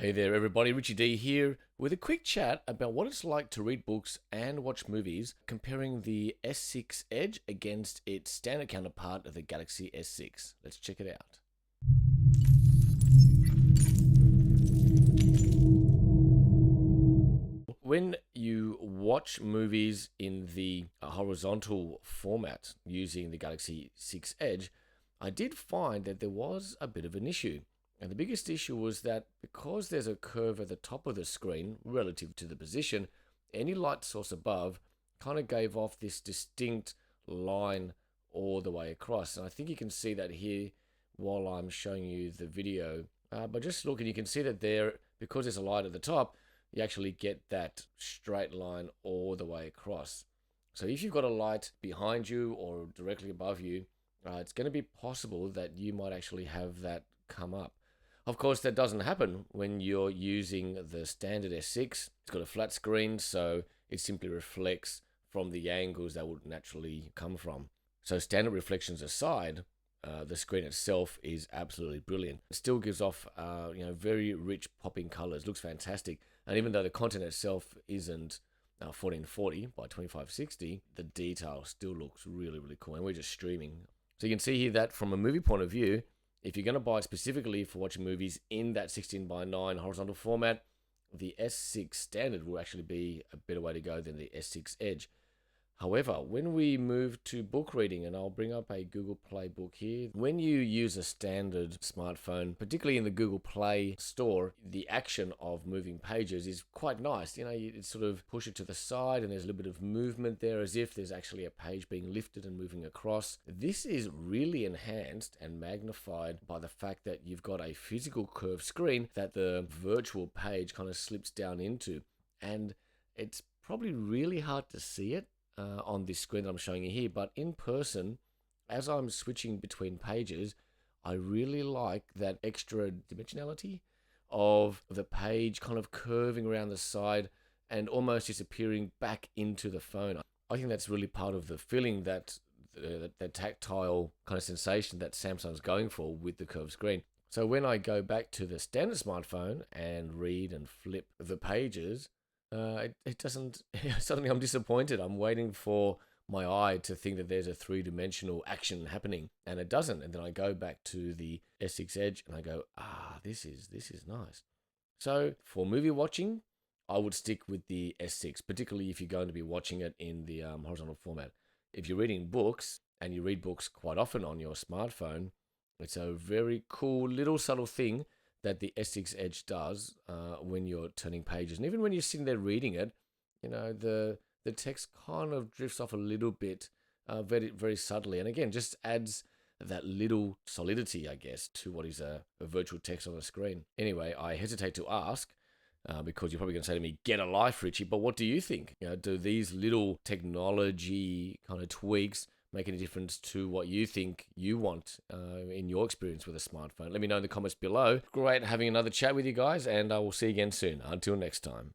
Hey there, everybody. Richie D here with a quick chat about what it's like to read books and watch movies, comparing the S6 Edge against its standard counterpart of the Galaxy S6. Let's check it out. When you watch movies in the horizontal format using the Galaxy 6 Edge, I did find that there was a bit of an issue. And the biggest issue was that because there's a curve at the top of the screen relative to the position, any light source above kind of gave off this distinct line all the way across. And I think you can see that here while I'm showing you the video. But just looking, you can see that there, because there's a light at the top, you actually get that straight line all the way across. So if you've got a light behind you or directly above you, it's going to be possible that you might actually have that come up. Of course, that doesn't happen when you're using the standard S6. It's got a flat screen, so it simply reflects from the angles that would naturally come from. So standard reflections aside, the screen itself is absolutely brilliant. It still gives off, very rich popping colors. Looks fantastic. And even though the content itself isn't 1440 by 2560, the detail still looks really, really cool. And we're just streaming. So you can see here that from a movie point of view, if you're going to buy it specifically for watching movies in that 16:9 horizontal format, the S6 standard will actually be a better way to go than the S6 Edge. However, when we move to book reading, and I'll bring up a Google Play book here, when you use a standard smartphone, particularly in the Google Play store, the action of moving pages is quite nice. You sort of push it to the side and there's a little bit of movement there as if there's actually a page being lifted and moving across. This is really enhanced and magnified by the fact that you've got a physical curved screen that the virtual page kind of slips down into. And it's probably really hard to see it on this screen that I'm showing you here, but in person, as I'm switching between pages, I really like that extra dimensionality of the page kind of curving around the side and almost disappearing back into the phone. I think that's really part of the feeling that the tactile kind of sensation that Samsung's going for with the curved screen. So when I go back to the standard smartphone and read and flip the pages, it doesn't. Suddenly, I'm disappointed. I'm waiting for my eye to think that there's a three-dimensional action happening, and it doesn't. And then I go back to the S6 Edge, and I go, this is nice. So for movie watching, I would stick with the S6, particularly if you're going to be watching it in the horizontal format. If you're reading books, and you read books quite often on your smartphone, it's a very cool little subtle thing that the S6 Edge does when you're turning pages. And even when you're sitting there reading it, the text kind of drifts off a little bit, very, very subtly. And again, just adds that little solidity, I guess, to what is a virtual text on the screen. Anyway, I hesitate to ask, because you're probably going to say to me, get a life, Richie, but what do you think? Do these little technology kind of tweaks make any difference to what you think you want in your experience with a smartphone? Let me know in the comments below. Great having another chat with you guys, and I will see you again soon. Until next time.